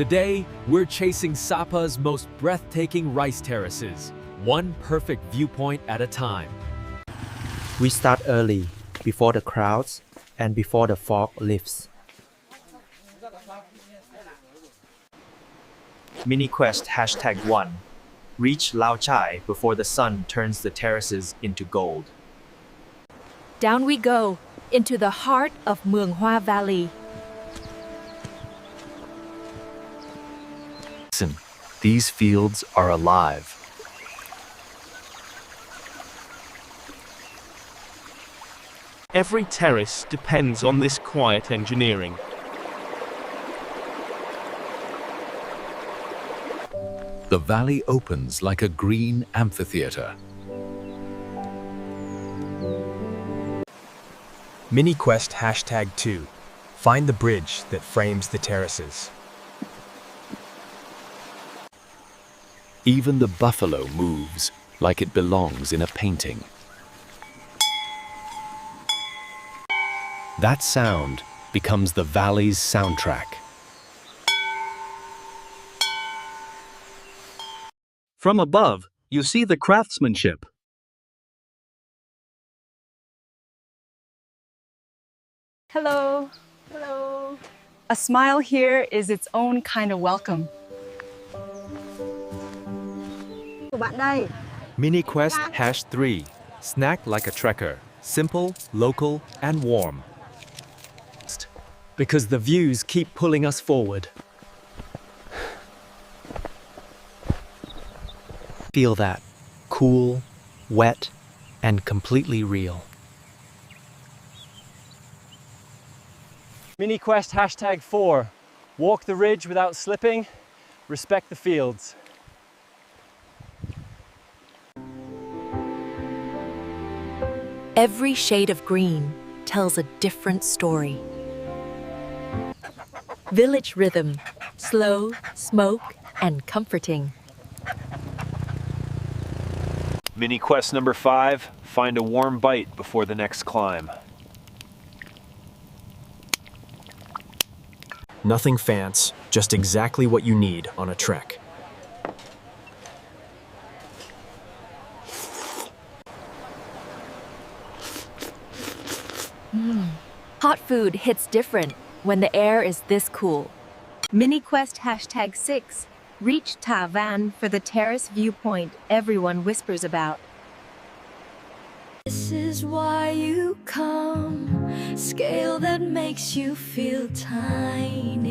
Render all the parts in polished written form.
Today, we're chasing Sapa's most breathtaking rice terraces, one perfect viewpoint at a time. We start early, before the crowds and before the fog lifts. Mini Quest #1. Reach Lao Chai before the sun turns the terraces into gold. Down we go, into the heart of Mueang Hoa Valley. Listen, these fields are alive. Every terrace depends on this quiet engineering. The valley opens like a green amphitheater. Mini Quest #2. Find the bridge that frames the terraces. Even the buffalo moves like it belongs in a painting. That sound becomes the valley's soundtrack. From above, you see the craftsmanship. Hello. Hello. A smile here is its own kind of welcome. Mini Quest #3. Snack like a trekker. Simple, local, and warm. Because the views keep pulling us forward. Feel that. Cool, wet, and completely real. Mini Quest #4. Walk the ridge without slipping. Respect the fields. Every shade of green tells a different story. Village rhythm, slow, smoke, and comforting. Mini Quest #5, find a warm bite before the next climb. Nothing fancy, just exactly what you need on a trek. Hot food hits different when the air is this cool. Mini Quest #6. Reach Ta Van for the terrace viewpoint everyone whispers about. This is why you come, scale that makes you feel tiny.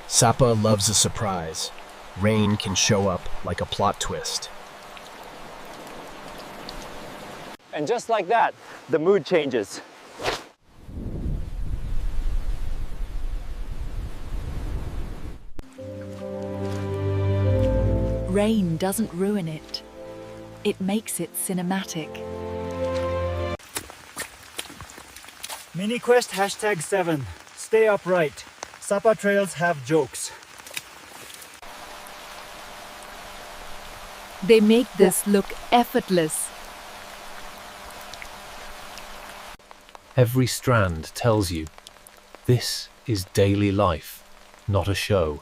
Sapa loves a surprise. Rain can show up like a plot twist. And just like that, the mood changes. Rain doesn't ruin it. It makes it cinematic. Mini Quest #7. Stay upright. Sapa trails have jokes. They make this look effortless. Every strand tells you, this is daily life, not a show.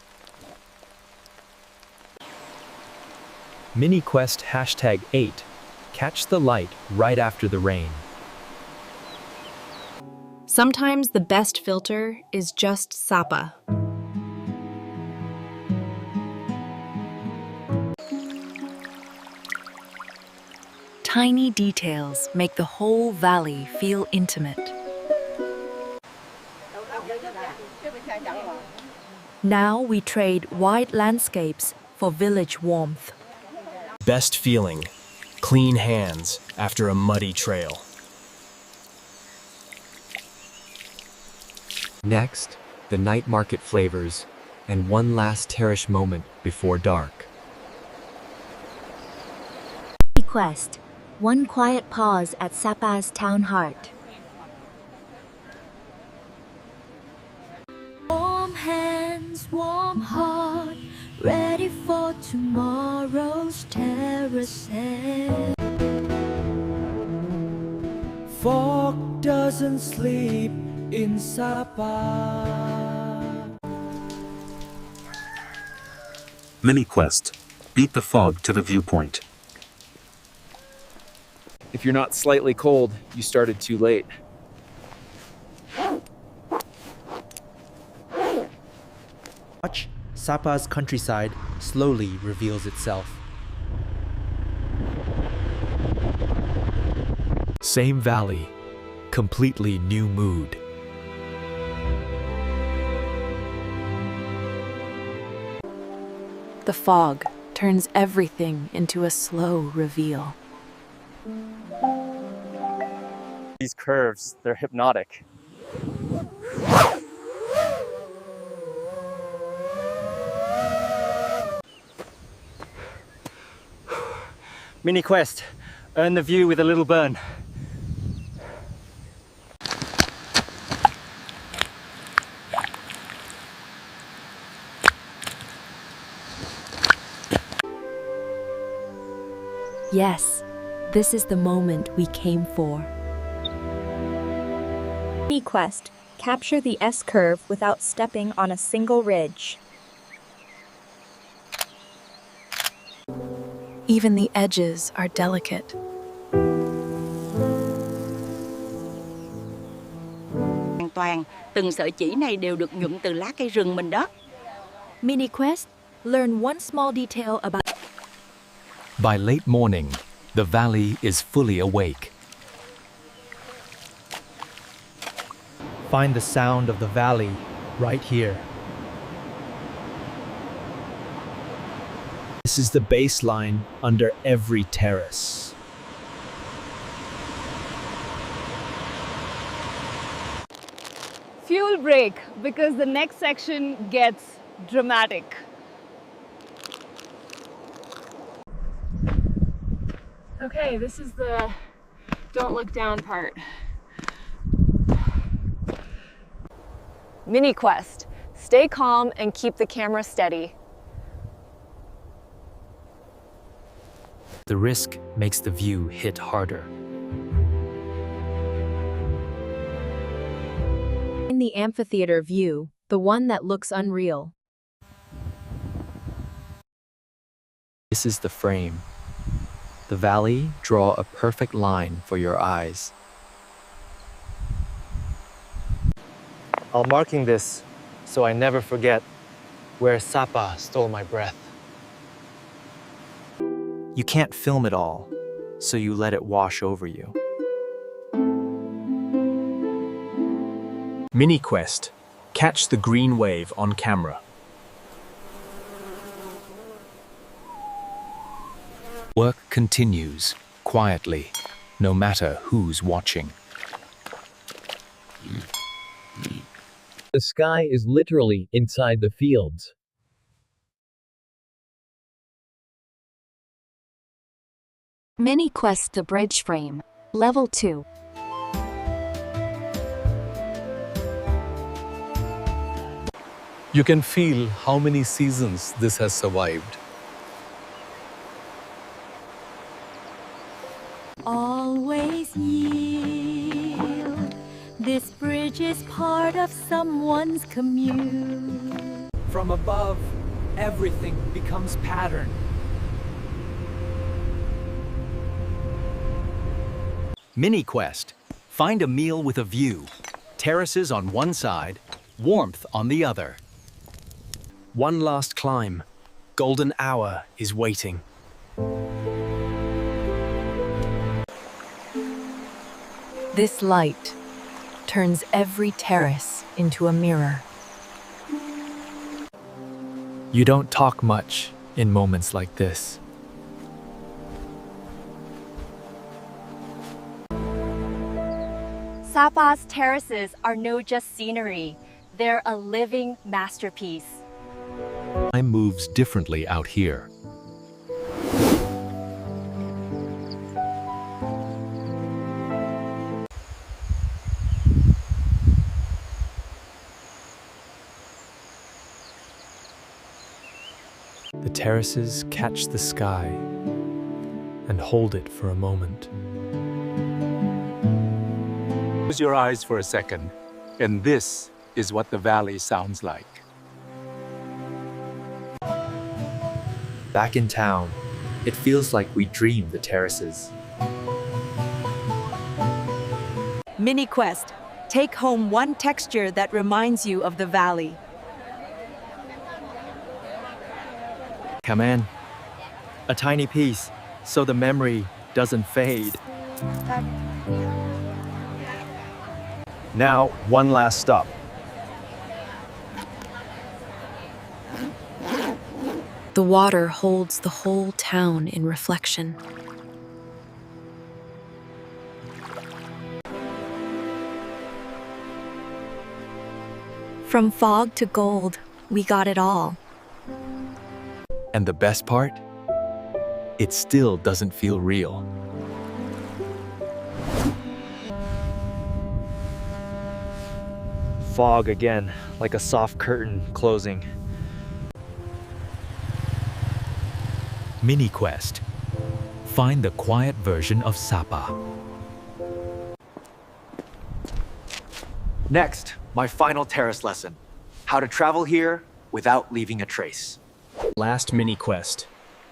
Mini Quest #8. Catch the light right after the rain. Sometimes the best filter is just Sapa. Tiny details make the whole valley feel intimate. Now we trade wide landscapes for village warmth. Best feeling, clean hands after a muddy trail. Next, the night market flavors, and one last terrace moment before dark. Quest. One quiet pause at Sapa's town heart. Warm hands, warm heart, ready for tomorrow's terraces. Fog doesn't sleep in Sapa. Mini quest. Beat the fog to the viewpoint. If you're not slightly cold, you started too late. Watch, Sapa's countryside slowly reveals itself. Same valley, completely new mood. The fog turns everything into a slow reveal. These curves, they're hypnotic. Mini quest, earn the view with a little burn. Yes, this is the moment we came for. Mini quest, capture the S-curve without stepping on a single ridge. Even the edges are delicate. Hoàn toàn, từng sợi chỉ này đều được nhuộm từ lá cây rừng mình đó. Mini quest, learn one small detail about. By late morning, the valley is fully awake. Find the sound of the valley right here. This is the baseline under every terrace. Fuel break, because the next section gets dramatic. Okay, this is the don't look down part. Mini quest, stay calm and keep the camera steady. The risk makes the view hit harder. In the amphitheater view, the one that looks unreal. This is the frame. The valley, draw a perfect line for your eyes. I'll marking this so I never forget where Sapa stole my breath. You can't film it all, so you let it wash over you. Mini quest. Catch the green wave on camera. Work continues, quietly, no matter who's watching. The sky is literally inside the fields. Mini quest, the bridge frame, level 2. You can feel how many seasons this has survived. Always yield. This bridge is part of someone's commute. From above, everything becomes pattern. Mini quest. Find a meal with a view. Terraces on one side, warmth on the other. One last climb. Golden hour is waiting. This light turns every terrace into a mirror. You don't talk much in moments like this. Sapa's terraces are no just scenery, they're a living masterpiece. Time moves differently out here. The terraces catch the sky and hold it for a moment. Close your eyes for a second, and this is what the valley sounds like. Back in town, it feels like we dreamed the terraces. Mini Quest. Take home one texture that reminds you of the valley. Come in. A tiny piece, so the memory doesn't fade. Now, one last stop. The water holds the whole town in reflection. From fog to gold, we got it all. And the best part? It still doesn't feel real. Fog again, like a soft curtain closing. Mini Quest. Find the quiet version of Sapa. Next, my final terrace lesson. How to travel here without leaving a trace. Last mini quest.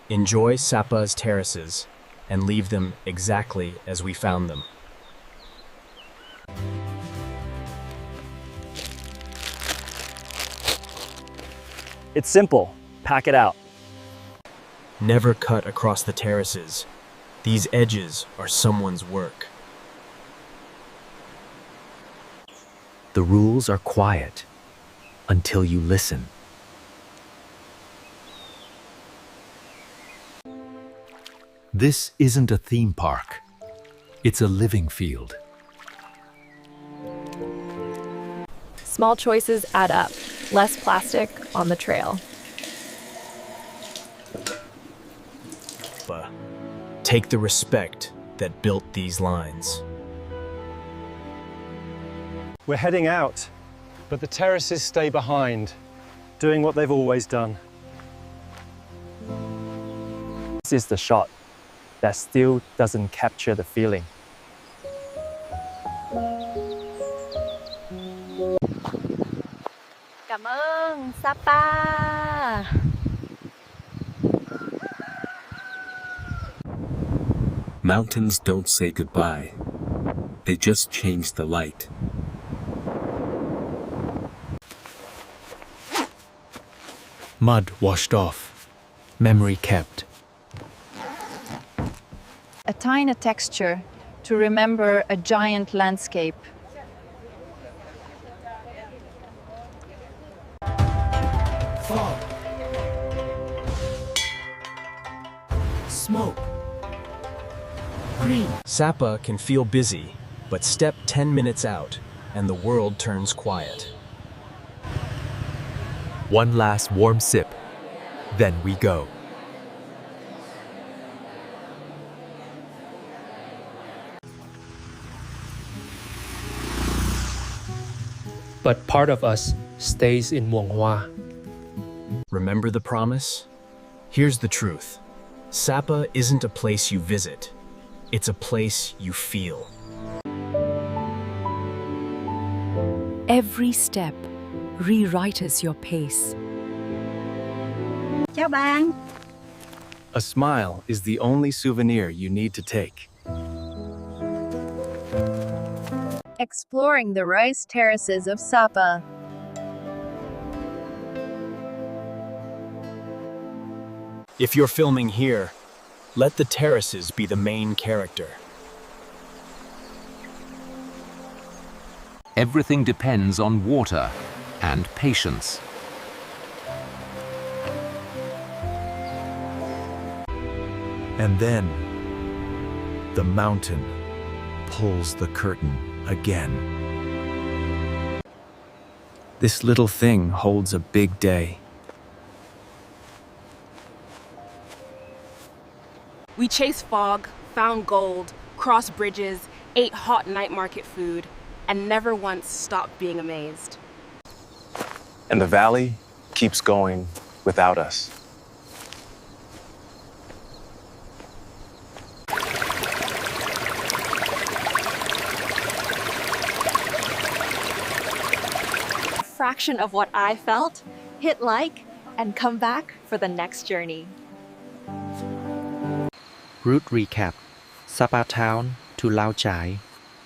Enjoy Sapa's terraces and leave them exactly as we found them. It's simple. Pack it out. Never cut across the terraces. These edges are someone's work. The rules are quiet until you listen. This isn't a theme park. It's a living field. Small choices add up. Less plastic on the trail. Take the respect that built these lines. We're heading out, but the terraces stay behind, doing what they've always done. This is the shot that still doesn't capture the feeling. Cảm ơn, Sapa! Mountains don't say goodbye. They just change the light. Mud washed off. Memory kept. A tiny texture to remember a giant landscape. Fog. Smoke. Green. Sapa can feel busy, but step 10 minutes out, and the world turns quiet. One last warm sip, then we go. But part of us stays in Muang Hoa. Remember the promise? Here's the truth. Sapa isn't a place you visit. It's a place you feel. Every step rewrites your pace. Chào bạn. A smile is the only souvenir you need to take. Exploring the Rice Terraces of Sapa. If you're filming here, let the terraces be the main character. Everything depends on water and patience. And then, the mountain pulls the curtain again. This little thing holds a big day. We chased fog, found gold, crossed bridges, ate hot night market food, and never once stopped being amazed. And the valley keeps going without us. A fraction of what I felt, hit like, and come back for the next journey. Route recap: Sapa Town to Lao Chai,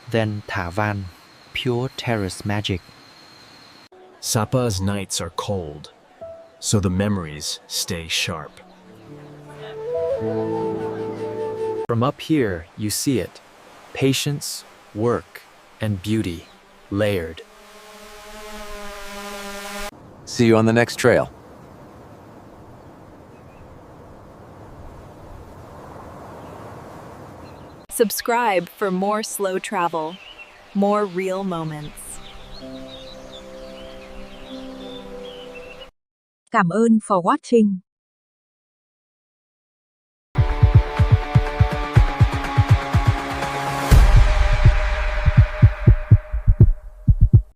then Tha Van, pure terrace magic. Sapa's nights are cold, so the memories stay sharp. From up here, you see it: patience, work, and beauty, layered. See you on the next trail. Subscribe for more slow travel, more real moments. Cảm ơn for watching.